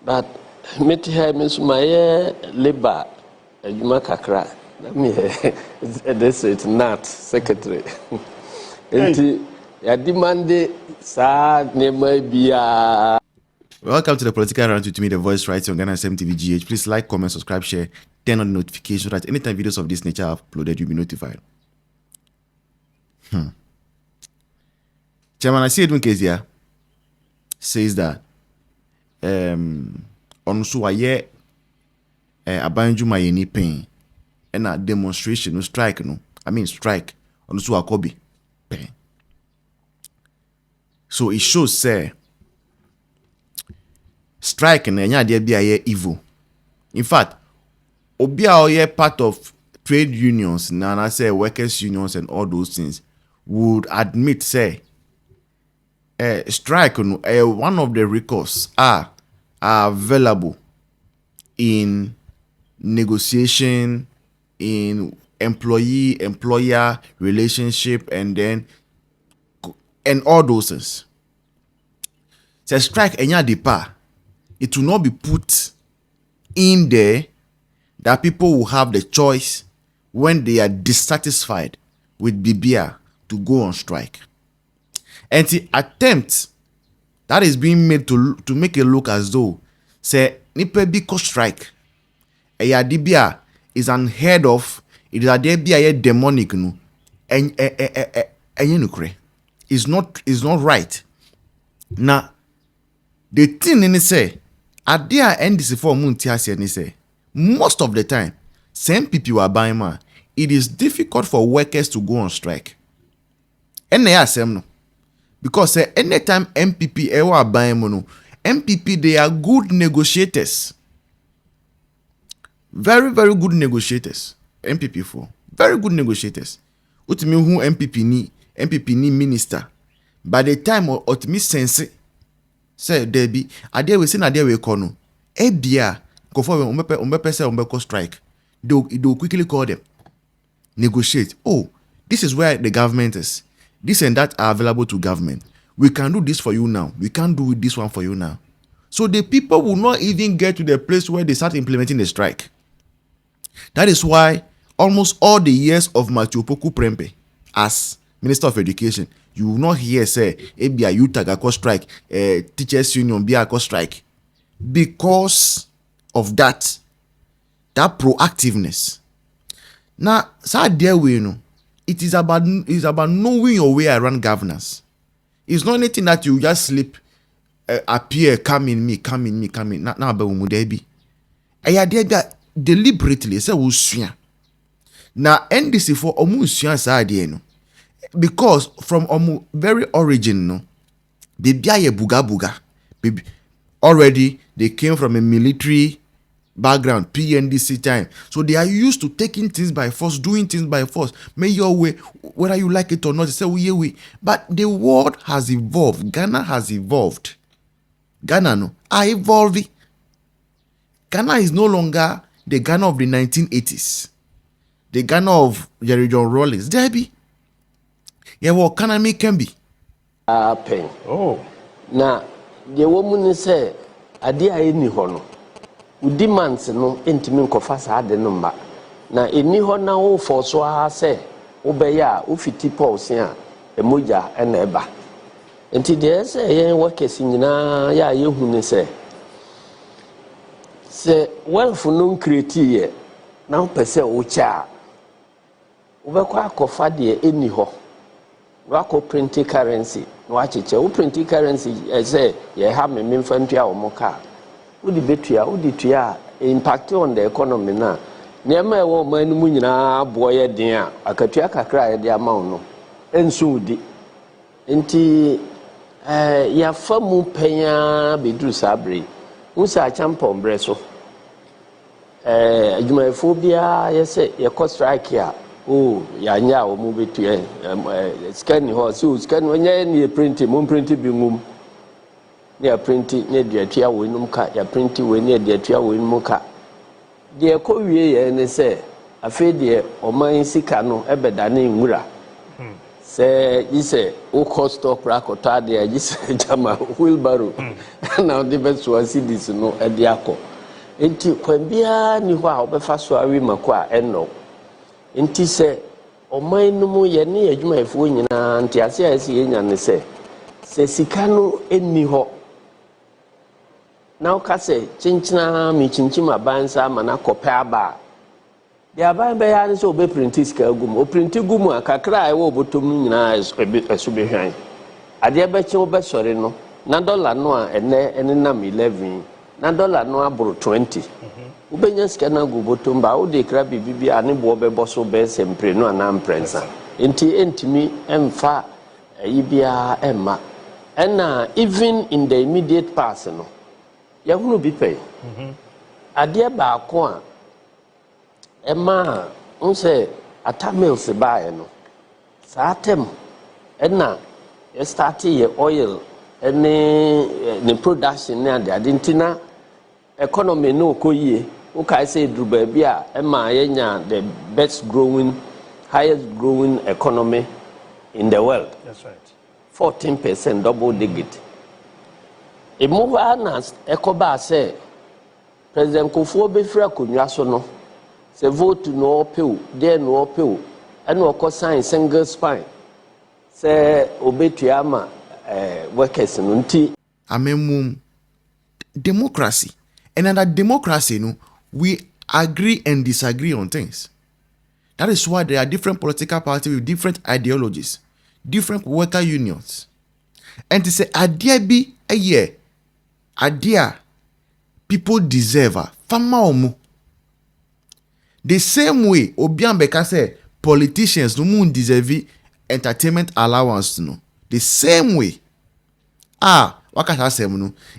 But meti ha me so my labor adwuma kakra me this not secretary enti ya demand sa nema bia. Welcome to the Political Round with me, the voice right on Ghana SMTV. Please like, comment, subscribe, share, turn on the notification so that anytime videos of this nature are uploaded, you'll be notified. Chairman Asiedu Nketiah says that on so aye abanju ma yeni pain and a demonstration no strike strike on so akobi pain. So it shows say strike na nya de bia ye evil. In fact, obi a ye part of trade unions na say workers unions and all those things would admit say strike no one of the recourse are available in negotiation, in employee-employer relationship, and all those things. So strike enya depa, it will not be put in there that people will have the choice when they are dissatisfied with Bibia to go on strike. And the attempt that is being made to make it look as though say nipe biko strike eya dibia is unheard of, it is a debia demonic no is not right. Now the thing in say at their end is for muntiasia ni say most of the time same people are buying man, it is difficult for workers to go on strike. And they are same no. Because anytime MPP ewa buying mono, MPP they are good negotiators. Very, very good negotiators. MPP for very good negotiators. Utimi who MPP ni minister. By the time utimi sense say Debbie, ade we say na ade we kono. Ebia go for umbepe say umbeko strike. They'll quickly call them. Negotiate. Oh, this is where the government is. This and that are available to government. We can do this for you now. We can't do this one for you now. So the people will not even get to the place where they start implementing the strike. That is why almost all the years of Matthew Poku Prempe as Minister of Education, you will not hear say, Ebia Utah go strike, teachers union be a strike. Because of that proactiveness. Now, so there we know. It is about knowing your way around governance. It's not anything that you just sleep, appear, come in me. Now about umudebi. I did that deliberately. Say usua. Now NDC for omu usua sa no. Because from omu very origin no, baby aye buga. Baby already they came from a military background, PNDC time. So they are used to taking things by force, doing things by force. May your way, whether you like it or not, say we. But the world has evolved. Ghana has evolved. Ghana no, are evolving. Ghana is no longer the Ghana of the 1980s. The Ghana of Jerry John Rawlings. Debbie. Yeah, what economy can be. Pain. Oh. Now, the woman say, "Adia any hono." Demands no intimi nkofa saa de no mba na eni ho na wo for so ha se wo be ya wo fiti pulse a emoja na eba enti de se yen workers nyina ya yehu ne se wealth no create ye na wo pese wo cha wo be kwa akofa de eni ho wa ko print currency no acheche wo print currency say ye ha me mfantua wo moka udi betua udi tua impact on the economy na niema ewo man mu nyina boye den a akatua kakra ye de amount no enso udi enti ya famu penya bedru sabre unsa champion breso adwumayefo bia ye se ye cost strike ya oh ya nya wo mu betua scan ho so scan onye ni print mo print bi ngum ya printi ne deatua wo num ka ya printi we ne deatua wo num ka de ko wie ye ne se afi de oman sika no ebeda ne nwura Say, you say, o cost stock rakoto ade, you say, jama wheelbarrow. Now the best was see this no ediako. Enti kwambia ni hɔ a obefa so awi mako a ɛno. Enti sɛ ɔman no mu yɛ ne adwumayɛfoɔ nyinaa nti ase a ɛsi yɛnya ne sɛ sika no ɛnni hɔ. Na woka sɛ kyenkyena me kyinkyim aban sa ama na kɔpɛ aba. De aban bɛyɛ ne sɛ obɛprinti sika gu mu. Oprinti gu mu a kakra a ɛwɔ obotom no nyinaa ɛso bɛhwan. Adeɛ bɛkye wobɛsɔre no na dollar no a ɛne nam 11 na dollar no aboro 20. Ubenya sika na gu botom ba wo de kra bibi a ne bo bɛbɔ so bɛ sempre no ana mprensa. Enti entimi emfa yibia emma. And even in the immediate past no ya hunu bi pay. Adeɛ baako a emma unse atamils bae no. Sa atem na e start ye oil ne production ne ade ntina economy no koyie okay say druba bia ema yenya the best growing highest growing economy in the world. That's right. 14% double digit. E move anas ekoba say President Kufuor befra konwa so no se vote no opeu there no opeu and no sign single spine say obetuama workers no nti amemum democracy. And under democracy, we agree and disagree on things. That is why there are different political parties with different ideologies, different worker unions. And to say, idea be a year, idea people deserve fama. The same way, Obiambeka say, politicians no deserve entertainment allowance. No, the same way.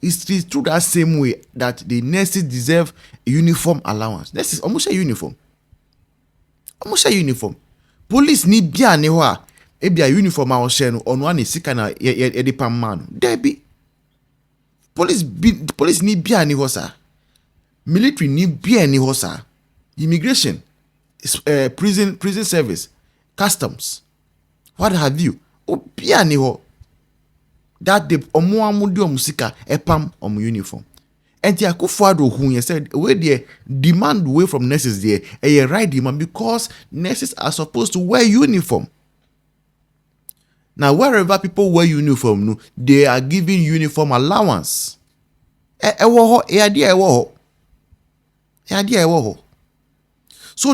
It's through that same way that the nurses deserve uniform allowance. This is almost a uniform. Almost a uniform. Police need bia ne ho a ebia uniform a ohye no ono ani sika na ye de pam man. There be police need bia ne ho sa. Military need bia ne ho sa. Immigration, prison service, customs. What have you? Bia ne ho. That the omuamudi omusika epam uniform. And the Akufo-Addo who said where the demand away from nurses there a right demand because nurses are supposed to wear uniform. Now wherever people wear uniform, they are giving uniform allowance. So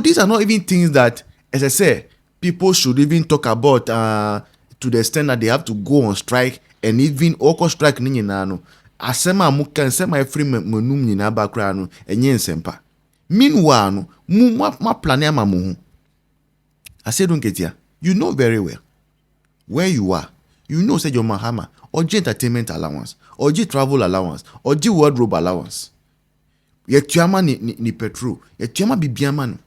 these are not even things that, as I say, people should even talk about to the extent that they have to go on strike. And even oko strike ni nyina no asema amuka nsema free menum nyina bakra no enye nsempa. Meanwhile no ma plan ama mo hu. Asiedu Nketiah, you know very well where you are. You know say your mahama or entertainment allowance or travel allowance or wardrobe allowance. Ye tuama ni petrol, ye tuama bibiama no.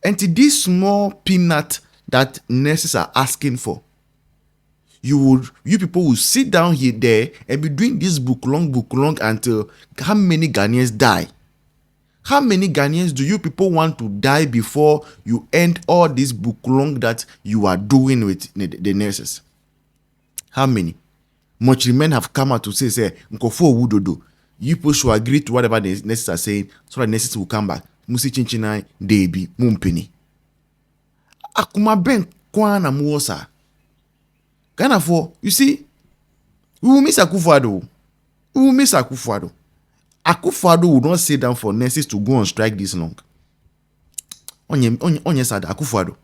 And this small peanut that nurses are asking for, you people will sit down here there and be doing this book long until how many Ghanaians die? How many Ghanaians do you people want to die before you end all this book long that you are doing with the nurses? How many? Much men have come out to say Nkofo Wudodo. You people should agree to whatever the nurses are saying so that nurses will come back. Musi chinchinai debi mumpini. Akuma ben kwana muosa. Ghana for, you see, we will miss Akufo-Addo. We will miss Akufo-Addo. Akufo-Addo will not sit down for nurses to go on strike this long. Onye sad Akufo-Addo.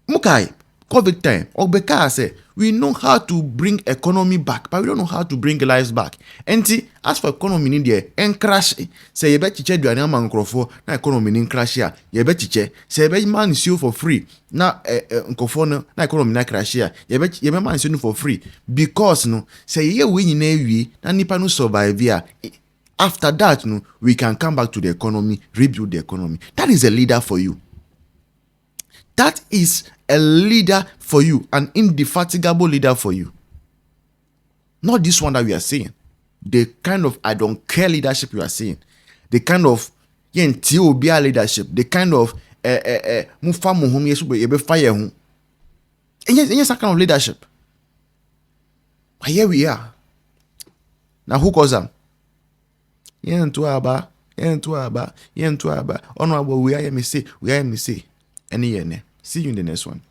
Mukai, COVID time, Ogbeka say, we know how to bring economy back, but we don't know how to bring lives back. And as for economy in there, and crash, say you bet chiche duane ama nkrofo na economy in crash ya, you bet chiche, say you man is you for free. Na nkrofo na economy na crash ya, you bet man is you for free because no, say you win na wi na nipa no survive ya. After that no, we can come back to the economy, rebuild the economy. That is a leader for you. That is a leader for you, an indefatigable leader for you. Not this one that we are seeing. The kind of I don't care leadership you are seeing. The kind of leadership. The kind of mufa mo hom yesu be fire ho. And yes, that kind of leadership. But here we are. Now who calls them? Yentu aba. Honorable, we are me say. Any yene. See you in the next one.